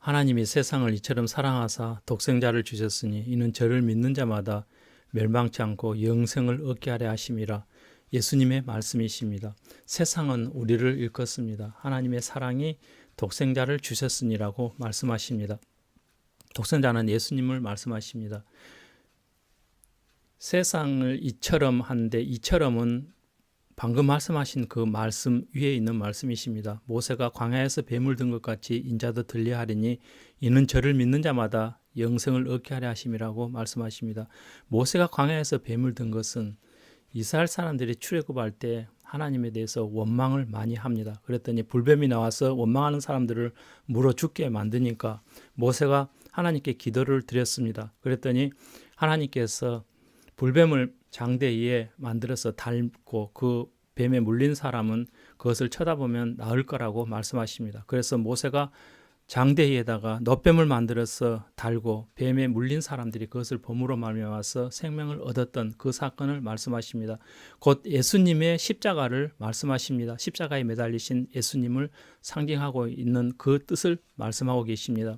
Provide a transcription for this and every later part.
하나님이 세상을 이처럼 사랑하사 독생자를 주셨으니 이는 저를 믿는 자마다 멸망치 않고 영생을 얻게 하려 하심이라. 예수님의 말씀이십니다. 세상은 우리를 일컫습니다. 하나님의 사랑이 독생자를 주셨으니라고 말씀하십니다. 독생자는 예수님을 말씀하십니다. 세상을 이처럼 한데 이처럼은 방금 말씀하신 그 말씀 위에 있는 말씀이십니다. 모세가 광야에서 뱀을 든 것 같이 인자도 들려 하리니 이는 저를 믿는 자마다 영생을 얻게 하려 하심이라고 말씀하십니다. 모세가 광야에서 뱀을 든 것은 이스라엘 사람들이 출애굽할 때 하나님에 대해서 원망을 많이 합니다. 그랬더니 불뱀이 나와서 원망하는 사람들을 물어 죽게 만드니까 모세가 하나님께 기도를 드렸습니다. 그랬더니 하나님께서 불뱀을 장대 위에 만들어서 달고 그 뱀에 물린 사람은 그것을 쳐다보면 나을 거라고 말씀하십니다. 그래서 모세가 장대 위에다가 놋뱀을 만들어서 달고 뱀에 물린 사람들이 그것을 범으로 말미암아서 생명을 얻었던 그 사건을 말씀하십니다. 곧 예수님의 십자가를 말씀하십니다. 십자가에 매달리신 예수님을 상징하고 있는 그 뜻을 말씀하고 계십니다.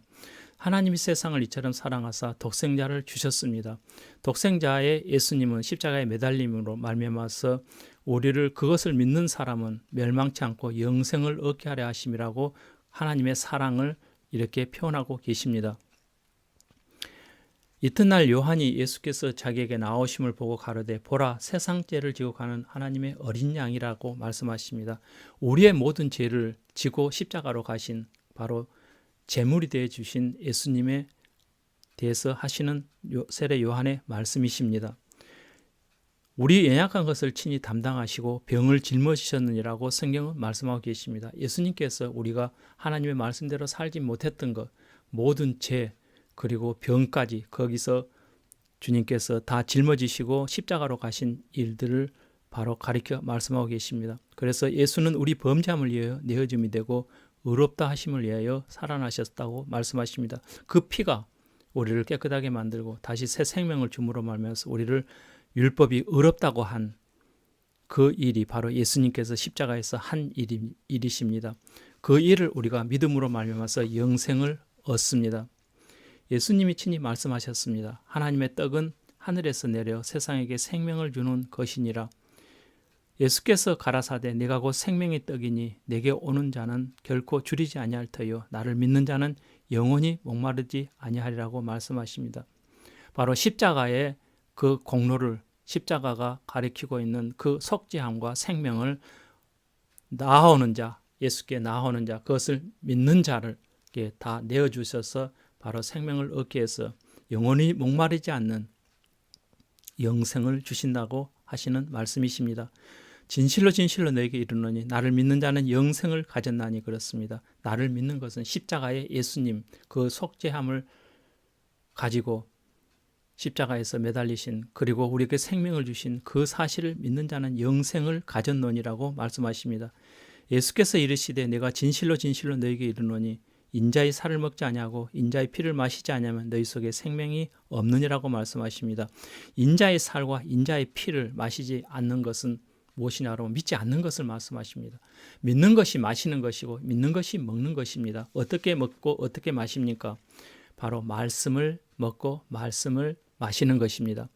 하나님이 세상을 이처럼 사랑하사 독생자를 주셨습니다. 독생자의 예수님은 십자가에 매달림으로 말미암아서 우리를 그것을 믿는 사람은 멸망치 않고 영생을 얻게 하려 하심이라고 하나님의 사랑을 이렇게 표현하고 계십니다. 이튿날 요한이 예수께서 자기에게 나오심을 보고 가로되 보라 세상 죄를 지고 가는 하나님의 어린 양이라고 말씀하십니다. 우리의 모든 죄를 지고 십자가로 가신 바로 제물이 되어 주신 예수님에 대해서 하시는 세례 요한의 말씀이십니다. 우리 연약한 것을 친히 담당하시고 병을 짊어지셨느니라고 성경은 말씀하고 계십니다. 예수님께서 우리가 하나님의 말씀대로 살지 못했던 것, 모든 죄 그리고 병까지 거기서 주님께서 다 짊어지시고 십자가로 가신 일들을 바로 가리켜 말씀하고 계십니다. 그래서 예수는 우리 범죄함을 위하여 내어짐이 되고 의롭다 하심을 위하여 살아나셨다고 말씀하십니다. 그 피가 우리를 깨끗하게 만들고 다시 새 생명을 주므로 말미암아서 우리를 율법이 의롭다고 한 그 일이 바로 예수님께서 십자가에서 한 일이십니다. 그 일을 우리가 믿음으로 말미암아서 영생을 얻습니다. 예수님이 친히 말씀하셨습니다. 하나님의 떡은 하늘에서 내려 세상에게 생명을 주는 것이니라. 예수께서 가라사대 내가 곧 생명의 떡이니 내게 오는 자는 결코 줄이지 아니할 터요 나를 믿는 자는 영원히 목마르지 아니하리라고 말씀하십니다. 바로 십자가의 그 공로를 십자가가 가리키고 있는 그 속죄함과 생명을 나아오는 자, 예수께 나아오는 자, 그것을 믿는 자를 다 내어주셔서 바로 생명을 얻게 해서 영원히 목마르지 않는 영생을 주신다고 하시는 말씀이십니다. 진실로 진실로 너에게 이르노니 나를 믿는 자는 영생을 가졌나니 그렇습니다. 나를 믿는 것은 십자가의 예수님 그 속죄함을 가지고 십자가에서 매달리신 그리고 우리에게 생명을 주신 그 사실을 믿는 자는 영생을 가졌노니라고 말씀하십니다. 예수께서 이르시되 내가 진실로 진실로 너에게 이르노니 인자의 살을 먹지 아니하고 인자의 피를 마시지 아니하면 너희 속에 생명이 없느니라고 말씀하십니다. 인자의 살과 인자의 피를 마시지 않는 것은 무엇이냐고 믿지 않는 것을 말씀하십니다. 믿는 것이 마시는 것이고 믿는 것이 먹는 것입니다. 어떻게 먹고 어떻게 마십니까? 바로 말씀을 먹고 말씀을 마시는 것입니다.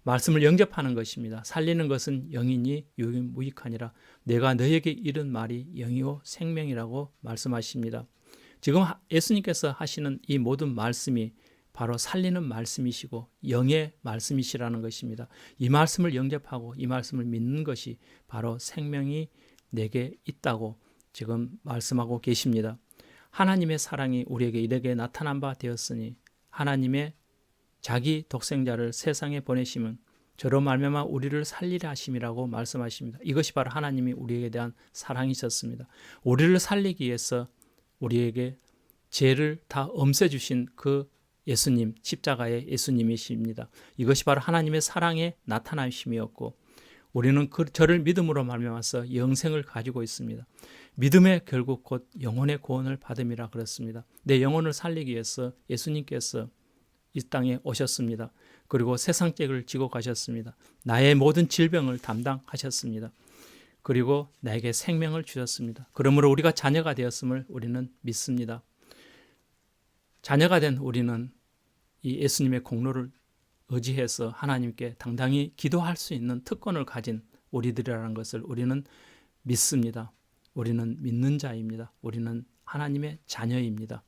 말씀을 영접하는 것입니다. 살리는 것은 영이니 유익무익하니라. 내가 너에게 이른 말이 영이요 생명이라고 말씀하십니다. 지금 예수님께서 하시는 이 모든 말씀이 바로 살리는 말씀이시고 영의 말씀이시라는 것입니다. 이 말씀을 영접하고 이 말씀을 믿는 것이 바로 생명이 내게 있다고 지금 말씀하고 계십니다. 하나님의 사랑이 우리에게 이렇게 나타난 바 되었으니 하나님의 자기 독생자를 세상에 보내심은 저로 말미암아 우리를 살리려 하심이라고 말씀하십니다. 이것이 바로 하나님이 우리에게 대한 사랑이셨습니다. 우리를 살리기 위해서 우리에게 죄를 다 없애주신 그 예수님, 십자가의 예수님이십니다. 이것이 바로 하나님의 사랑의 나타나심이었고 우리는 저를 믿음으로 말미암아서 영생을 가지고 있습니다. 믿음의 결국 곧 영혼의 구원을 받음이라 그랬습니다. 내 영혼을 살리기 위해서 예수님께서 이 땅에 오셨습니다. 그리고 세상 죄를 지고 가셨습니다. 나의 모든 질병을 담당하셨습니다. 그리고 나에게 생명을 주셨습니다. 그러므로 우리가 자녀가 되었음을 우리는 믿습니다. 자녀가 된 우리는 이 예수님의 공로를 의지해서 하나님께 당당히 기도할 수 있는 특권을 가진 우리들이라는 것을 우리는 믿습니다. 우리는 믿는 자입니다. 우리는 하나님의 자녀입니다.